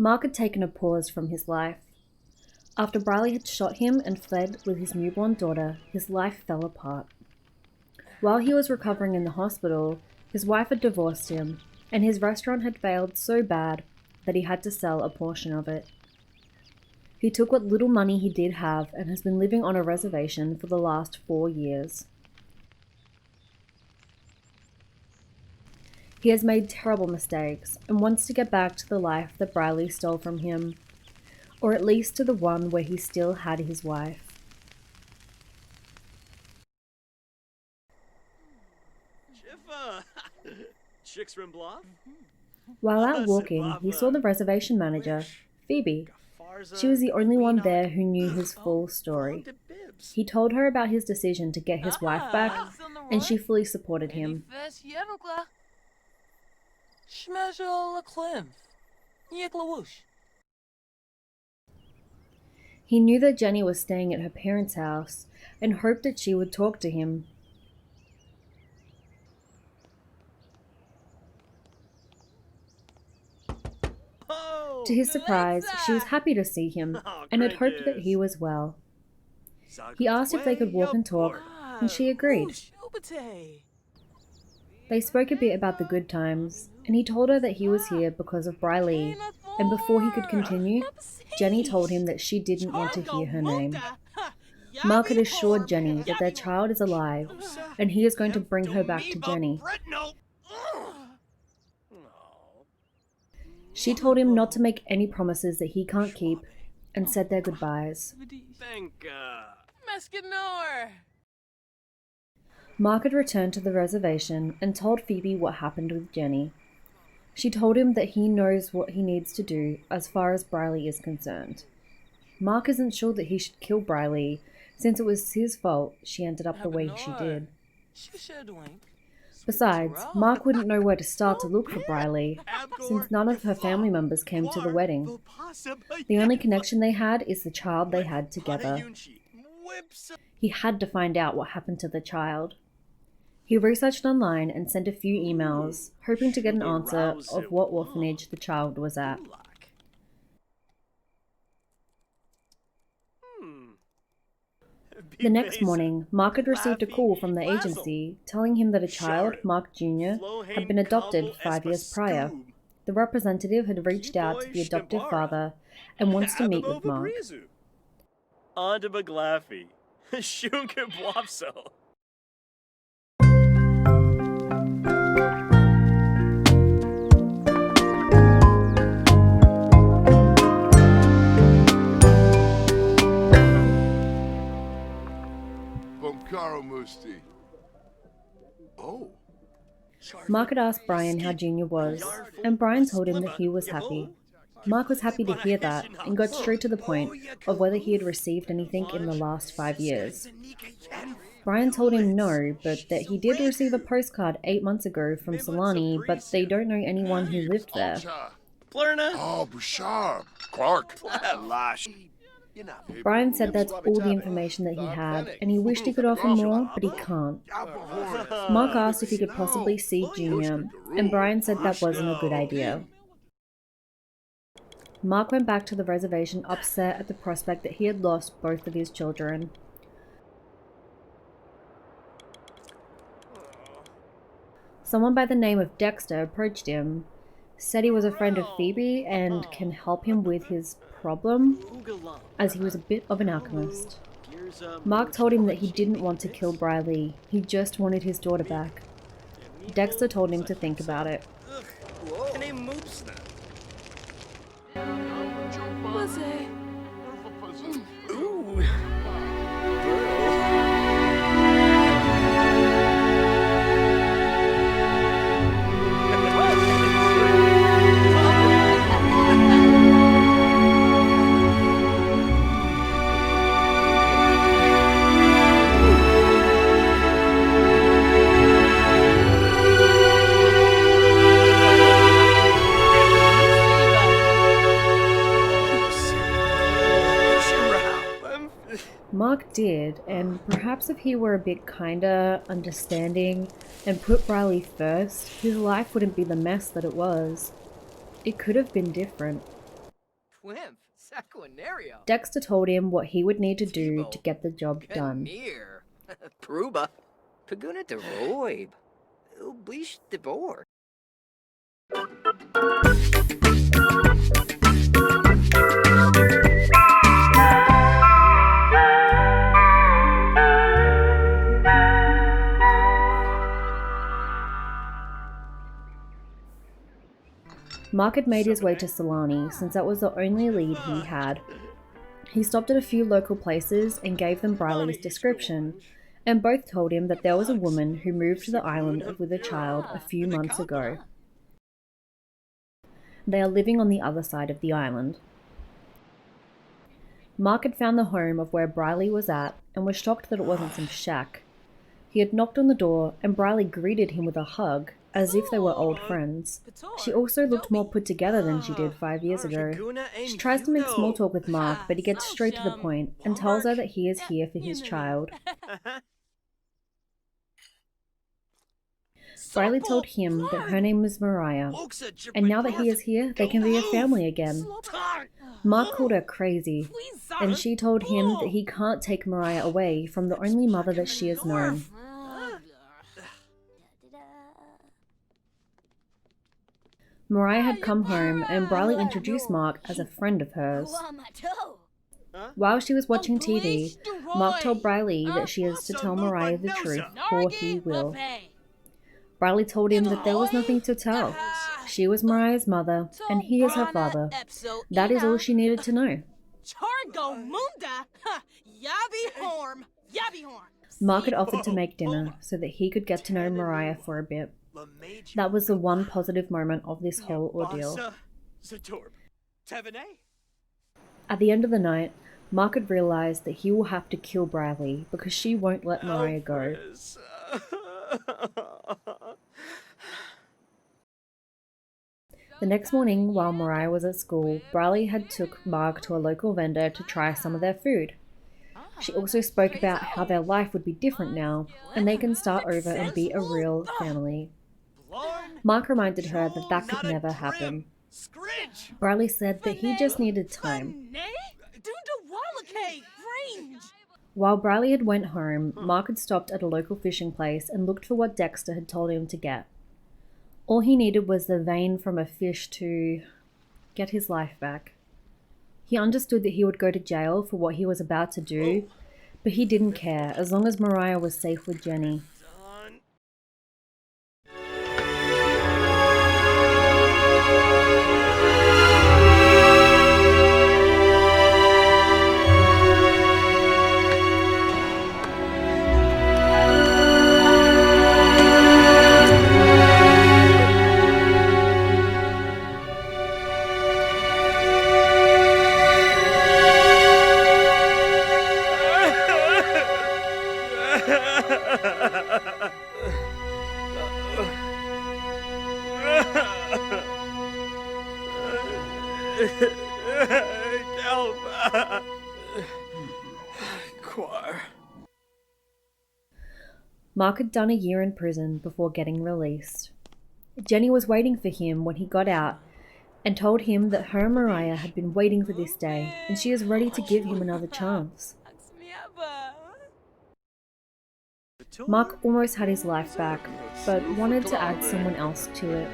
Mark had taken a pause from his life. After Brylee had shot him and fled with his newborn daughter, his life fell apart. While he was recovering in the hospital, his wife had divorced him, and his restaurant had failed so bad that he had to sell a portion of it. He took what little money he did have and has been living on a reservation for the last 4 years. He has made terrible mistakes and wants to get back to the life that Brylee stole from him, or at least to the one where he still had his wife. While out walking, he saw the reservation manager, Phoebe. She was the only one there who knew his full story. He told her about his decision to get his wife back, and she fully supported him. He knew that Jenny was staying at her parents' house and hoped that she would talk to him. To his surprise, she was happy to see him and had hoped that he was well. He asked if they could walk and talk, and she agreed. They spoke a bit about the good times, and he told her that he was here because of Brylee, and before he could continue, Jenny told him that she didn't want to hear her name. Mark had assured Jenny that their child is alive, and he is going to bring her back to Jenny. She told him not to make any promises that he can't keep, and said their goodbyes. Mark had returned to the reservation and told Phoebe what happened with Jenny. She told him that he knows what he needs to do as far as Brylee is concerned. Mark isn't sure that he should kill Brylee, since it was his fault she ended up the way she did. Besides, Mark wouldn't know where to start to look for Brylee, since none of her family members came to the wedding. The only connection they had is the child they had together. He had to find out what happened to the child. He researched online and sent a few emails, hoping to get an answer of what orphanage the child was at. The next morning, Mark had received a call from the agency telling him that a child, Mark Jr., had been adopted 5 years prior. The representative had reached out to the adoptive father and wants to meet with Mark. Mark had asked Brian how Junior was, and Brian told him that he was happy. Mark was happy to hear that and got straight to the point of whether he had received anything in the last 5 years. Brian told him no, but that he did receive a postcard 8 months ago from Solani, but they don't know anyone who lived there. Brian said that's all the information that he had, and he wished he could offer more, but he can't. Mark asked if he could possibly see Junior, and Brian said that wasn't a good idea. Mark went back to the reservation upset at the prospect that he had lost both of his children. Someone by the name of Dexter approached him, said he was a friend of Phoebe and can help him with his problem, as he was a bit of an alchemist. Mark told him that he didn't want to kill Brylee, he just wanted his daughter back. Dexter told him to think about it. Mark did, and perhaps if he were a bit kinder, understanding, and put Brylee first, his life wouldn't be the mess that it was. It could have been different. Dexter told him what he would need to do to get the job done. Pruba. Paguna de Roib. Blish de Bor. Mark had made his way to Solani since that was the only lead he had. He stopped at a few local places and gave them Brylee's description, and both told him that there was a woman who moved to the island with a child a few months ago. They are living on the other side of the island. Mark had found the home of where Brylee was at and was shocked that it wasn't some shack. He had knocked on the door and Brylee greeted him with a hug, as if they were old friends. She also looked more put together than she did 5 years ago. She tries to make small talk with Mark, but he gets straight to the point and tells her that he is here for his child. Brylee told him that her name was Mariah, and now that he is here, they can be a family again. Mark called her crazy, and she told him that he can't take Mariah away from the only mother that she has known. Mariah had come home, and Brylee introduced Mark as a friend of hers. While she was watching TV, Mark told Brylee that she is to tell Mariah the truth, or he will. Brylee told him that there was nothing to tell. She was Mariah's mother, and he is her father. That is all she needed to know. Mark had offered to make dinner so that he could get to know Mariah for a bit. That was the one positive moment of this whole ordeal. At the end of the night, Mark had realized that he will have to kill Brylee because she won't let Mariah go. The next morning, while Mariah was at school, Brylee had took Mark to a local vendor to try some of their food. She also spoke about how their life would be different now, and they can start over and be a real family. Mark reminded her that that could never happen. Brylee said that he just needed time. While Brylee had went home, Mark had stopped at a local fishing place and looked for what Dexter had told him to get. All he needed was the vein from a fish to get his life back. He understood that he would go to jail for what he was about to do, but he didn't care as long as Mariah was safe with Jenny. Mark had done a year in prison before getting released. Jenny was waiting for him when he got out and told him that her and Mariah had been waiting for this day and she is ready to give him another chance. Mark almost had his life back, but wanted to add someone else to it.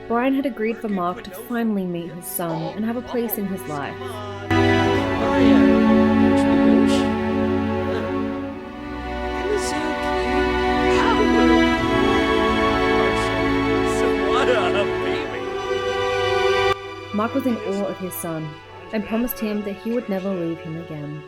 Brian had agreed for Mark to finally meet his son and have a place in his life. Mark was in awe of his son and promised him that he would never leave him again.